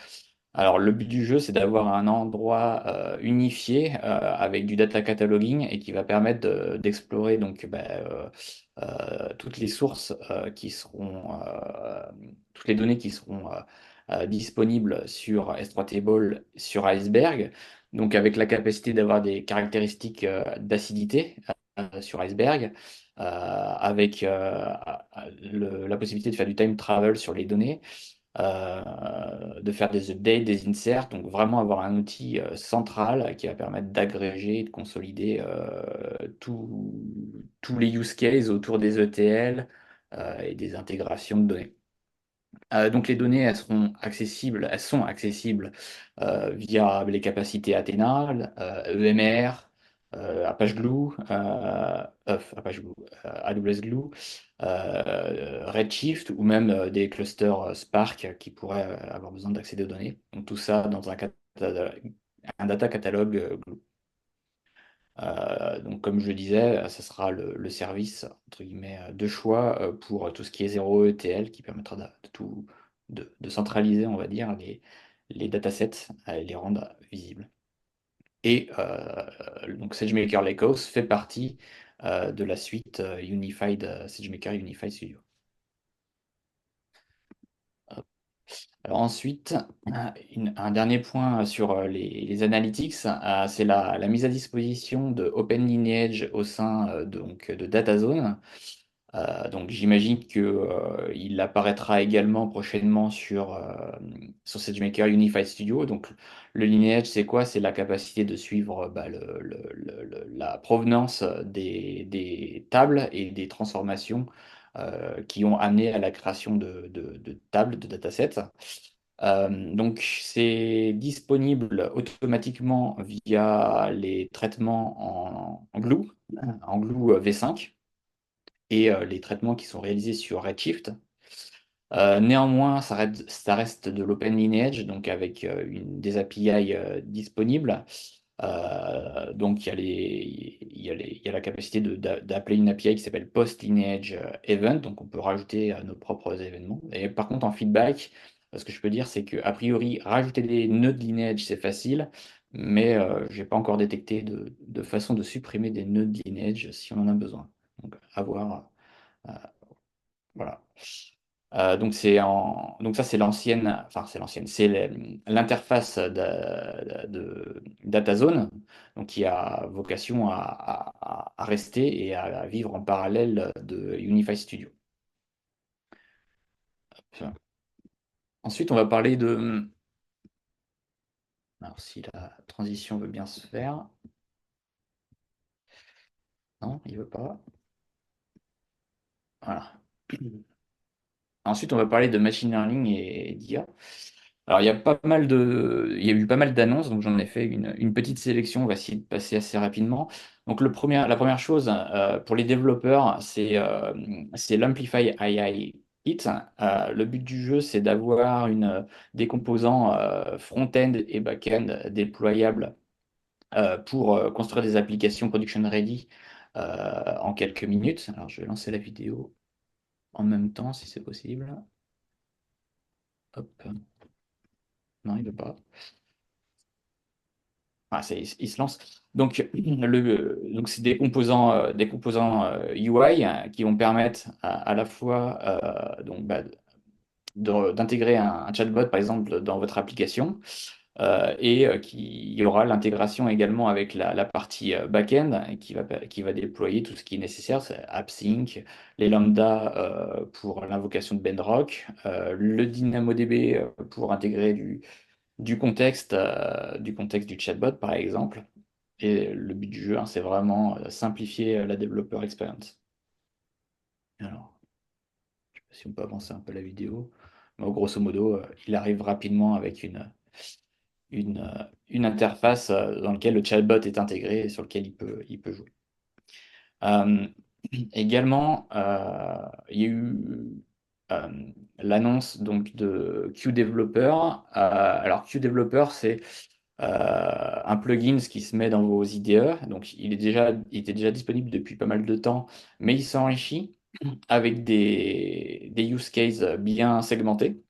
Alors, le but du jeu, c'est d'avoir un endroit unifié avec du data cataloging et qui va permettre d'explorer donc toutes les sources toutes les données qui seront disponibles sur S3 Table, sur Iceberg, donc avec la capacité d'avoir des caractéristiques d'acidité sur Iceberg, avec la possibilité de faire du time travel sur les données de faire des updates, des inserts, donc vraiment avoir un outil central qui va permettre d'agréger et de consolider tous les use cases autour des ETL et des intégrations de données. Donc les données, elles sont accessibles via les capacités Athena, EMR, Apache Glue, Apache Glue, AWS Glue, Redshift ou même des clusters Spark qui pourraient avoir besoin d'accéder aux données. Donc tout ça dans un data catalogue Glue. Donc, comme je le disais, ça sera le service entre guillemets de choix pour tout ce qui est 0 ETL qui permettra de centraliser, on va dire, les datasets et les rendre visibles. Et donc SageMaker Lakehouse fait partie de la suite SageMaker Unified Studio. Alors ensuite, un dernier point sur les analytics, c'est la mise à disposition de OpenLineage au sein donc, de DataZone. Donc j'imagine que, il apparaîtra également prochainement sur SageMaker Unified Studio. Donc le lineage, c'est quoi? C'est la capacité de suivre la provenance des tables et des transformations qui ont amené à la création de tables, de datasets. Donc, c'est disponible automatiquement via les traitements en glue V5 et les traitements qui sont réalisés sur Redshift. Néanmoins, ça reste de l'Open Lineage, donc avec des API disponibles. Donc, il y a la capacité d'appeler une API qui s'appelle Post Lineage Event, donc on peut rajouter nos propres événements. Et par contre, en feedback, ce que je peux dire, c'est que a priori, rajouter des nœuds de lineage, c'est facile, mais je n'ai pas encore détecté de façon de supprimer des nœuds de lineage si on en a besoin. Donc, à voir. euh, voilà. Donc ça, c'est l'ancienne, enfin, c'est l'ancienne, c'est l'interface de DataZone, donc qui a vocation à rester et à vivre en parallèle de Unify Studio. Hop. Ensuite, on va parler de... Alors, si la transition veut bien se faire. Non, il veut pas. Voilà. Ensuite, on va parler de machine learning et d'IA. Alors, il y a eu pas mal d'annonces, donc j'en ai fait une petite sélection. On va essayer de passer assez rapidement. Donc, la première chose pour les développeurs, c'est l'Amplify AI Kit. Le but du jeu, c'est d'avoir des composants front-end et back-end déployables pour construire des applications production ready en quelques minutes. Alors, je vais lancer la vidéo en même temps, si c'est possible. Hop. Non, il veut pas. Ah, il se lance. Donc, donc c'est des composants UI qui vont permettre à la fois donc, d'intégrer un chatbot, par exemple, dans votre application, et qu'il y aura l'intégration également avec la partie back-end qui va déployer tout ce qui est nécessaire, c'est AppSync, les lambda pour l'invocation de Bedrock, le DynamoDB pour intégrer du contexte du chatbot, par exemple. Et le but du jeu, hein, c'est vraiment simplifier la developer experience. Alors, je sais pas si on peut avancer un peu la vidéo. Mais grosso modo, il arrive rapidement avec une interface dans laquelle le chatbot est intégré et sur lequel il peut jouer. Euh, Également, il y a eu l'annonce donc de QDeveloper. Alors, QDeveloper, c'est un plugin qui se met dans vos IDE. Donc, il était déjà disponible depuis pas mal de temps, mais il s'enrichit avec des use cases bien segmentés.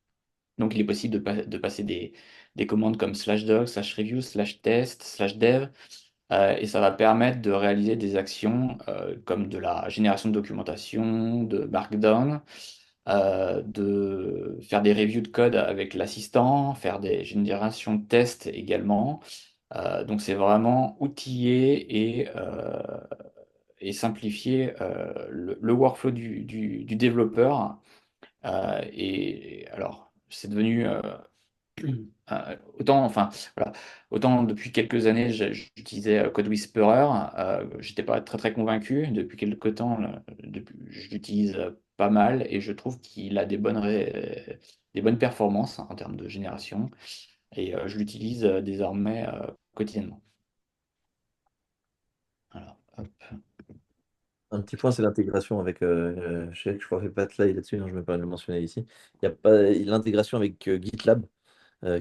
Donc, il est possible de passer des commandes comme /doc, /review, /test, /dev, et ça va permettre de réaliser des actions comme de la génération de documentation, de Markdown, de faire des reviews de code avec l'assistant, faire des générations de tests également. Donc c'est vraiment outiller et simplifier le workflow du développeur. Et alors, c'est devenu enfin, voilà, autant depuis quelques années, j'utilisais Code Whisperer, j'étais pas très très convaincu. Depuis quelques temps, je l'utilise pas mal et je trouve qu'il a des bonnes performances en termes de génération et je l'utilise désormais quotidiennement. Alors, hop. Un petit point, c'est l'intégration avec. Je sais que je crois que pas de slide là-dessus, non, je me permets de le mentionner ici. Il y a pas l'intégration avec GitLab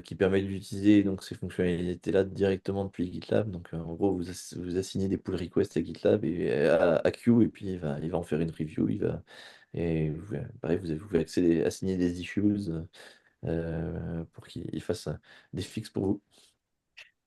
qui permet d'utiliser donc ces fonctionnalités-là directement depuis GitLab. Donc en gros, vous assignez des pull requests à GitLab et à Q et puis il va en faire une review. Et pareil, vous pouvez assigner des issues pour qu'il fasse des fixes pour vous.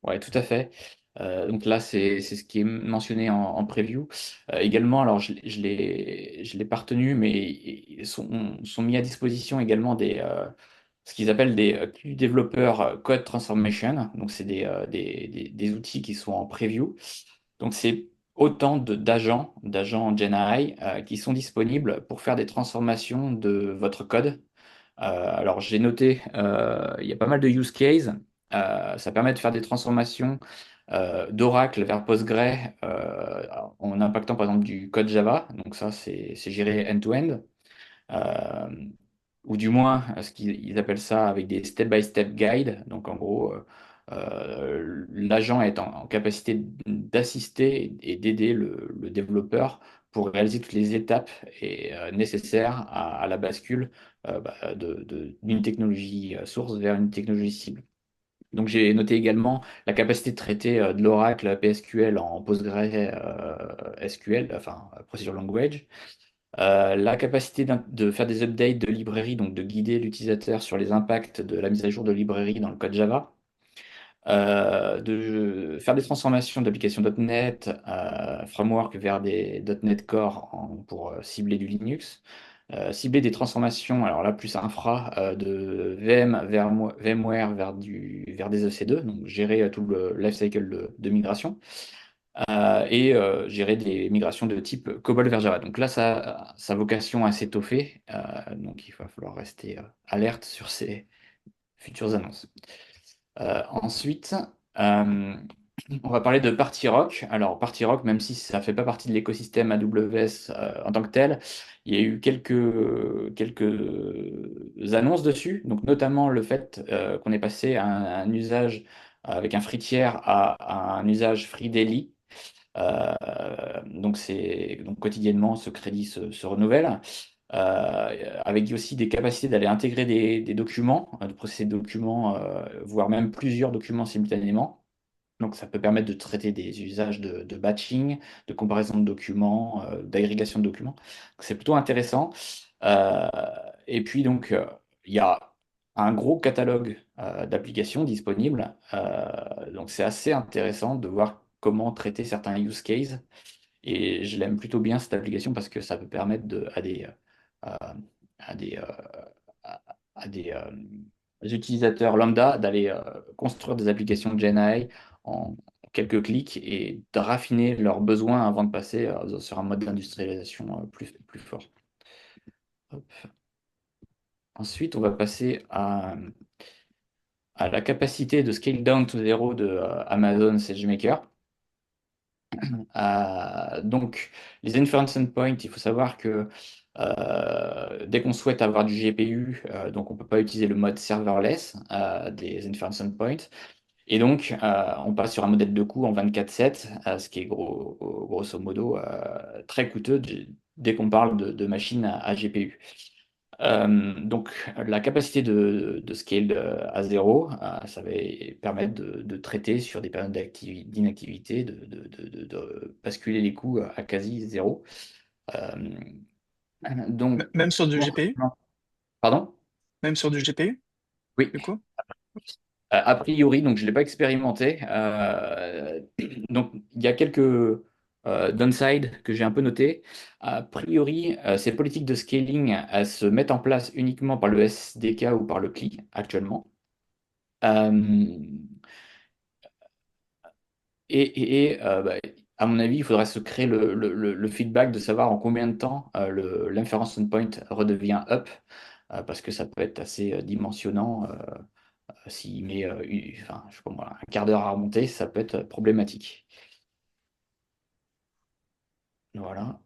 Ouais, tout à fait. Donc là, c'est ce qui est mentionné en preview. Également, alors je l'ai pas retenu, mais ils sont mis à disposition également ce qu'ils appellent des développeurs Code Transformation. Donc c'est des outils qui sont en preview. Donc c'est autant d'agents GenAI qui sont disponibles pour faire des transformations de votre code. Alors j'ai noté, il y a pas mal de use cases. Ça permet de faire des transformations d'Oracle vers Postgre en impactant par exemple du code Java. Donc ça, c'est géré end-to-end. Euh, ou du moins ce qu'ils appellent ça avec des step-by-step guides. Donc en gros, l'agent est en capacité d'assister et d'aider le développeur pour réaliser toutes les étapes nécessaires à la bascule d'une technologie source vers une technologie cible. Donc j'ai noté également la capacité de traiter de l'Oracle PSQL en PostgreSQL, enfin Procedure Language. La capacité de faire des updates de librairies, donc de guider l'utilisateur sur les impacts de la mise à jour de librairies dans le code Java. De faire des transformations d'applications .NET Framework vers des .NET Core pour cibler du Linux. Cibler des transformations, alors là plus infra, de VM vers VMware vers des EC2, donc gérer tout le lifecycle de migration. Gérer des migrations de type COBOL vers Java. Donc là, ça, sa vocation à s'étoffer, donc il va falloir rester alerte sur ces futures annonces. Ensuite, euh, on va parler de Party Rock. Alors, Party Rock, même si ça ne fait pas partie de l'écosystème AWS en tant que tel, il y a eu quelques annonces dessus. Donc, notamment le fait qu'on est passé à un usage avec un free tier à un usage free daily. Donc quotidiennement, ce crédit se renouvelle. Avec aussi des capacités d'aller intégrer des documents, de processer des documents, voire même plusieurs documents simultanément. Donc ça peut permettre de traiter des usages de batching, de comparaison de documents, d'agrégation de documents. Donc, c'est plutôt intéressant. Euh, et puis donc il y a un gros catalogue d'applications disponibles. Donc c'est assez intéressant de voir comment traiter certains use cases. Et je l'aime plutôt bien cette application parce que ça peut permettre euh, à des, à, à des utilisateurs lambda d'aller construire des applications de GenAI en quelques clics et de raffiner leurs besoins avant de passer sur un mode d'industrialisation plus fort. Hop. Ensuite, on va passer à la capacité de scale down to zero de Amazon SageMaker. Donc, les inference endpoints, il faut savoir que dès qu'on souhaite avoir du GPU, donc on ne peut pas utiliser le mode serverless des inference endpoints. Et donc, on passe sur un modèle de coût en 24/7, ce qui est grosso modo très coûteux dès qu'on parle de machines à GPU. Donc, la capacité de scale à zéro, ça va permettre de traiter sur des périodes d'inactivité, de basculer les coûts à quasi zéro. Euh, donc, Même sur du GPU? pardon? Même sur du GPU, Oui. du coup? A priori, donc je ne l'ai pas expérimenté. Donc il y a quelques downsides que j'ai un peu notés. A priori, ces politiques de scaling elles se mettent en place uniquement par le SDK ou par le CLI actuellement. Euh, à mon avis, il faudrait se créer le feedback de savoir en combien de temps l'inference endpoint redevient up, parce que ça peut être assez dimensionnant. S'il met enfin, je sais pas moi, un quart d'heure à remonter, ça peut être problématique. Voilà,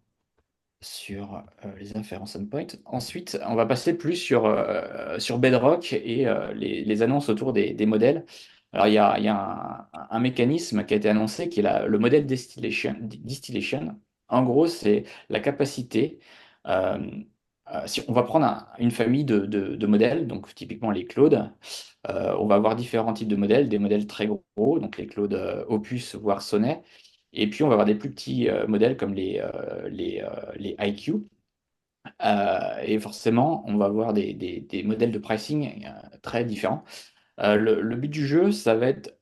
sur les inférences endpoint. Ensuite, on va passer plus sur Bedrock et les annonces autour des modèles. Alors, il y a un mécanisme qui a été annoncé qui est le modèle distillation. En gros, c'est la capacité. euh, Si on va prendre une famille de modèles, donc typiquement les Claude, on va avoir différents types de modèles, des modèles très gros, donc les Claude Opus, voire Sonnet, et puis on va avoir des plus petits modèles comme les IQ. Et forcément, on va avoir des modèles de pricing très différents. Le but du jeu, ça va être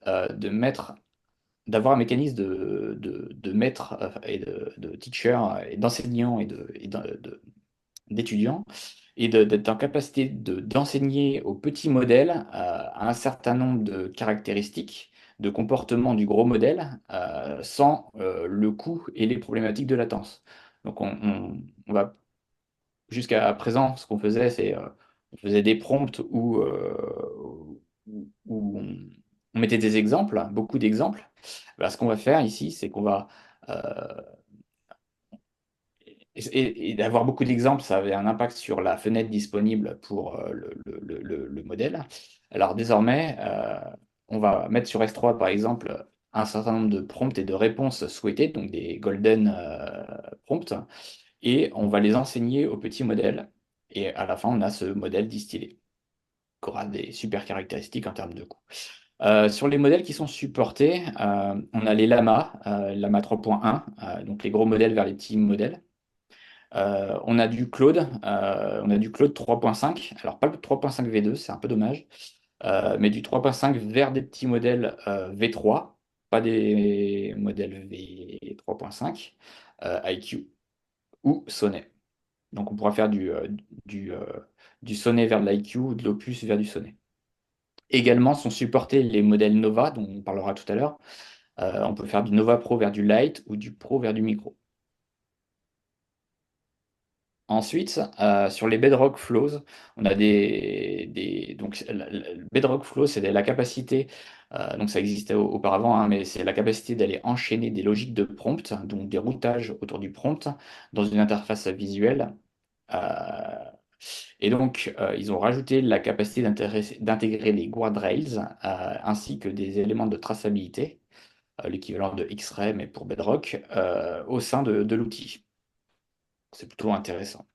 d'avoir un mécanisme de maître et de teacher, et d'enseignants d'étudiants, et d'être en capacité d'enseigner aux petits modèles un certain nombre de caractéristiques de comportement du gros modèle sans le coût et les problématiques de latence. Donc on va jusqu'à présent, ce qu'on faisait, c'est on faisait des prompts où on mettait des exemples, beaucoup d'exemples. Ben, ce qu'on va faire ici, c'est qu'on va euh, et d'avoir beaucoup d'exemples, ça avait un impact sur la fenêtre disponible pour le modèle. Alors désormais, on va mettre sur S3, par exemple, un certain nombre de prompts et de réponses souhaitées, donc des golden prompts, et on va les enseigner au petit modèle. Et à la fin, on a ce modèle distillé, qui aura des super caractéristiques en termes de coût. Sur les modèles qui sont supportés, on a les Lama 3.1, donc les gros modèles vers les petits modèles. On a du Claude 3.5, alors pas le 3.5 V2, c'est un peu dommage, mais du 3.5 vers des petits modèles V3, pas des modèles V3.5, IQ ou Sonnet. Donc on pourra faire du, euh, du Sonnet vers de l'IQ ou de l'Opus vers du Sonnet. Également sont supportés les modèles Nova, dont on parlera tout à l'heure. On peut faire du Nova Pro vers du Lite ou du Pro vers du Micro. Ensuite, sur les Bedrock Flows, on a donc, le Bedrock Flow, c'est la capacité, donc ça existait auparavant, hein, mais c'est la capacité d'aller enchaîner des logiques de prompt, donc des routages autour du prompt, dans une interface visuelle. Euh, et donc, ils ont rajouté la capacité d'intégrer les guardrails, ainsi que des éléments de traçabilité, l'équivalent de X-Ray, mais pour Bedrock, au sein de l'outil. C'est plutôt intéressant.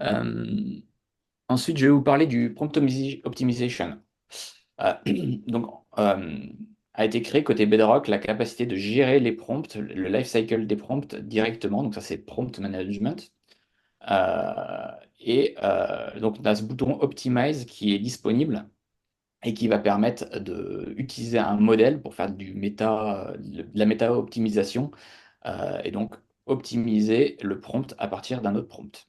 Euh, Ensuite, je vais vous parler du optimization. Euh, donc, a été créé côté Bedrock la capacité de gérer les prompts, le life cycle des prompts directement. Donc, ça, c'est prompt management. Donc, on a ce bouton Optimize qui est disponible et qui va permettre d'utiliser un modèle pour faire de la méta-optimisation et donc optimiser le prompt à partir d'un autre prompt.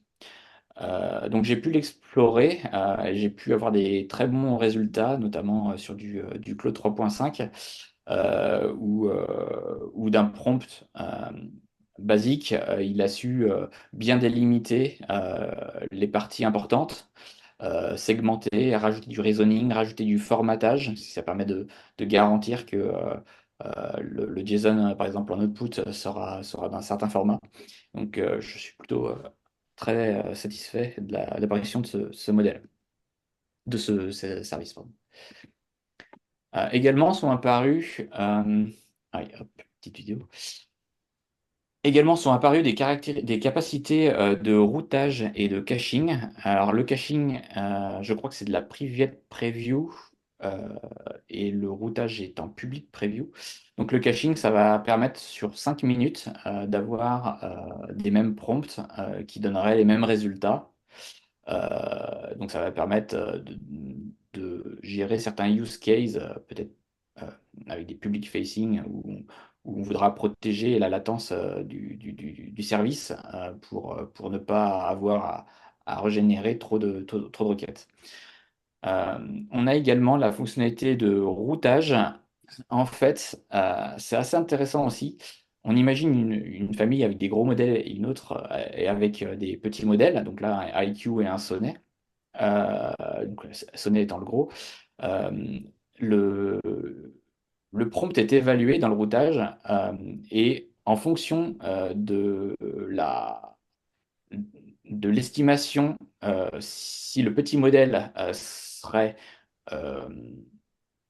Donc j'ai pu l'explorer, et j'ai pu avoir des très bons résultats, notamment sur du Claude 3.5 ou d'un prompt basique. Il a su bien délimiter les parties importantes, segmenter, rajouter du reasoning, rajouter du formatage, si ça permet de garantir que le JSON, par exemple, en output sera d'un certain format. Donc je suis plutôt très satisfait de l'apparition de ce modèle, de ce service, pardon. Également sont apparus, allez, hop, petite vidéo. Également sont apparues des capacités de routage et de caching. Alors le caching, je crois que c'est de la private preview euh, et le routage est en public preview. Donc le caching, ça va permettre sur 5 minutes d'avoir des mêmes prompts qui donneraient les mêmes résultats. Donc ça va permettre de gérer certains use cases, peut-être euh, avec des public facing où on voudra protéger la latence du service pour ne pas avoir à régénérer trop de requêtes. On a également la fonctionnalité de routage. En fait, c'est assez intéressant aussi. On imagine une famille avec des gros modèles et une autre et avec des petits modèles. Donc là, un IQ et un Sonnet. Donc, Sonnet étant le gros. Euh, le, le prompt est évalué dans le routage et en fonction de l'estimation, si le petit modèle serait euh,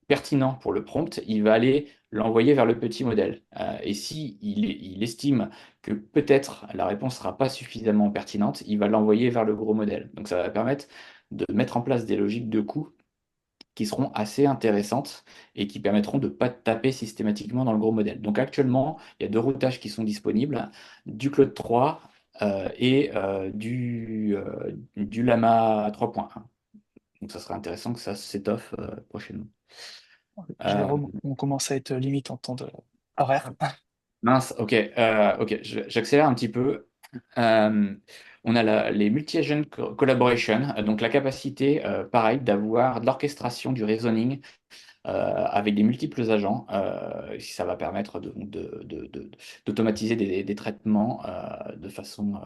pertinent pour le prompt, il va aller l'envoyer vers le petit modèle. Et si il estime que peut-être la réponse ne sera pas suffisamment pertinente, il va l'envoyer vers le gros modèle. Donc ça va permettre de mettre en place des logiques de coût qui seront assez intéressantes et qui permettront de ne pas taper systématiquement dans le gros modèle. Donc actuellement, il y a deux routages qui sont disponibles, du Claude 3 et du Lama 3.1. Donc ça sera intéressant que ça s'étoffe prochainement. Euh, Jérôme, on commence à être limite en temps de horaire. Mince, ok, ok, j'accélère un petit peu. Euh, on a les multi-agent collaboration, donc la capacité, pareil, d'avoir de l'orchestration, du reasoning avec des multiples agents. Ça va permettre d'automatiser des traitements de façon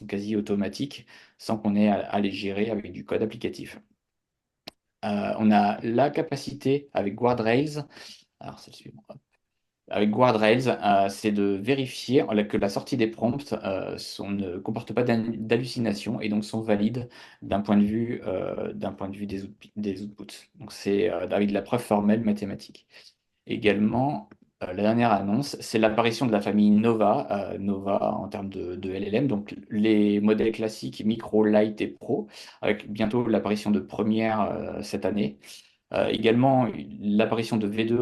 quasi automatique sans qu'on ait à les gérer avec du code applicatif. On a la capacité avec guardrails. Alors, c'est le suivant. avec Guardrails, c'est de vérifier que la sortie des prompts ne comporte pas d'hallucinations et donc sont valides d'un point de vue des outputs. Donc c'est avec de la preuve formelle mathématique. Également, la dernière annonce, c'est l'apparition de la famille Nova, Nova en termes de LLM, donc les modèles classiques Micro, Light et Pro, avec bientôt l'apparition de Première cette année. Également, l'apparition de V2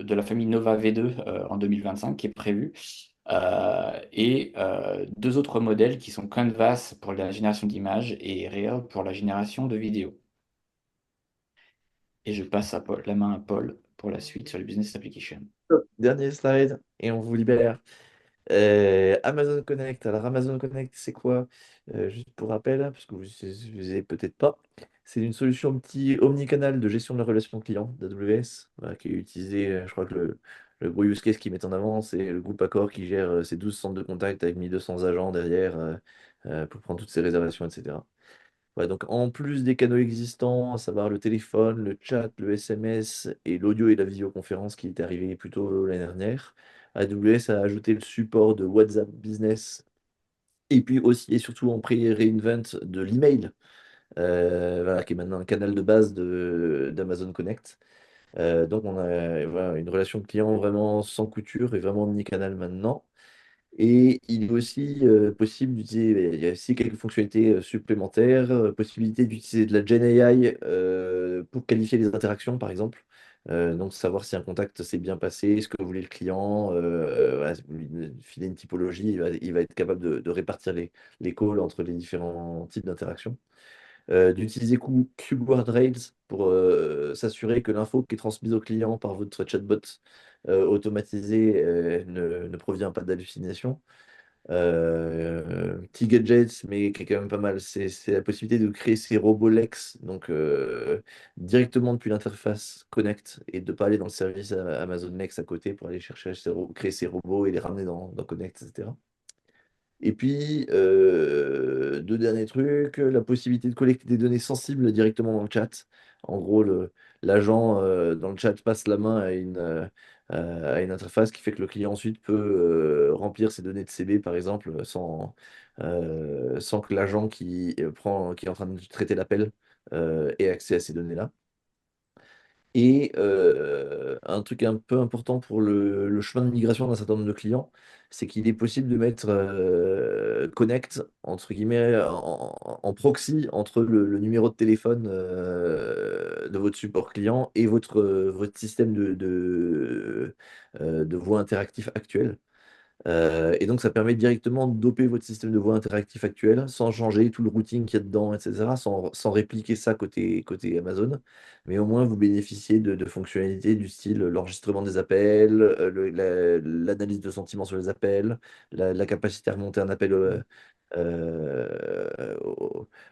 de la famille Nova V2 en 2025 qui est prévue. Et deux autres modèles qui sont Canvas pour la génération d'images et Real pour la génération de vidéos. Et je passe la main à Paul pour la suite sur les business applications. Dernier slide, et on vous libère. Amazon Connect. Alors, Amazon Connect, c'est quoi? Juste pour rappel, parce que vous n'utilisez peut-être pas, c'est une solution omnicanal de gestion de la relation client d'AWS, voilà, qui est utilisée. Je crois que le gros use case qu'ils mettent en avant, c'est le groupe Accor qui gère ses 12 centres de contact avec 1200 agents derrière pour prendre toutes ces réservations, etc. Ouais, donc en plus des canaux existants, à savoir le téléphone, le chat, le SMS et l'audio et la visioconférence qui est arrivé plus tôt l'année dernière, AWS a ajouté le support de WhatsApp Business et puis aussi et surtout en pré-reinvent de l'email, voilà, qui est maintenant un canal de base d'Amazon Connect. Donc on a voilà, une relation client vraiment sans couture et vraiment omnicanal maintenant. Et il est aussi possible d'utiliser, il y a aussi quelques fonctionnalités supplémentaires, possibilité d'utiliser de la Gen AI pour qualifier les interactions, par exemple. Donc, savoir si un contact s'est bien passé, ce que voulait le client, voilà, si vous lui filez une typologie, il va être capable de répartir les calls entre les différents types d'interactions. D'utiliser Guard Rails pour s'assurer que l'info qui est transmise au client par votre chatbot automatisé ne provient pas d'hallucinations. Petit gadget, mais qui est quand même pas mal, c'est la possibilité de créer ces robots Lex, donc directement depuis l'interface Connect et de ne pas aller dans le service Amazon Lex à côté pour aller chercher, créer ces robots et les ramener dans Connect, etc. Et puis, deux derniers trucs, la possibilité de collecter des données sensibles directement dans le chat. En gros, l'agent dans le chat passe la main à une interface qui fait que le client ensuite peut remplir ses données de CB, par exemple, sans que l'agent qui est en train de traiter l'appel ait accès à ces données-là. Et un truc un peu important pour le chemin de migration d'un certain nombre de clients, c'est qu'il est possible de mettre Connect, entre guillemets, en proxy entre le numéro de téléphone de votre support client et votre système de voix interactif actuel. Et donc, ça permet directement de doper votre système de voix interactif actuel sans changer tout le routing qu'il y a dedans, etc., sans répliquer ça côté Amazon. Mais au moins, vous bénéficiez de fonctionnalités du style l'enregistrement des appels, l'analyse de sentiments sur les appels, la capacité à remonter un appel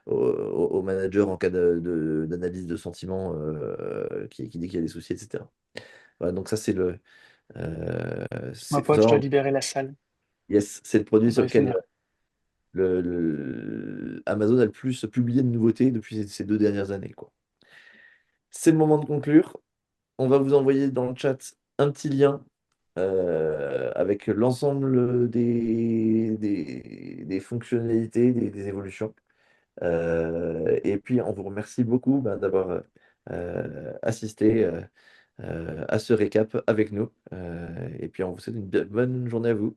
au manager en cas d'analyse de sentiments qui dit qu'il y a des soucis, etc. Voilà, donc ça, Ma c'est foi, je dois vraiment libérer la salle. yes, c'est le produit On sur doit y lequel finir. Amazon a le plus publié de nouveautés depuis ces 2 dernières années, quoi. C'est le moment de conclure. On va vous envoyer dans le chat un petit lien avec l'ensemble des fonctionnalités, des évolutions. Et puis, on vous remercie beaucoup d'avoir assisté à ce récap avec nous. Et puis, on vous souhaite une bonne journée à vous.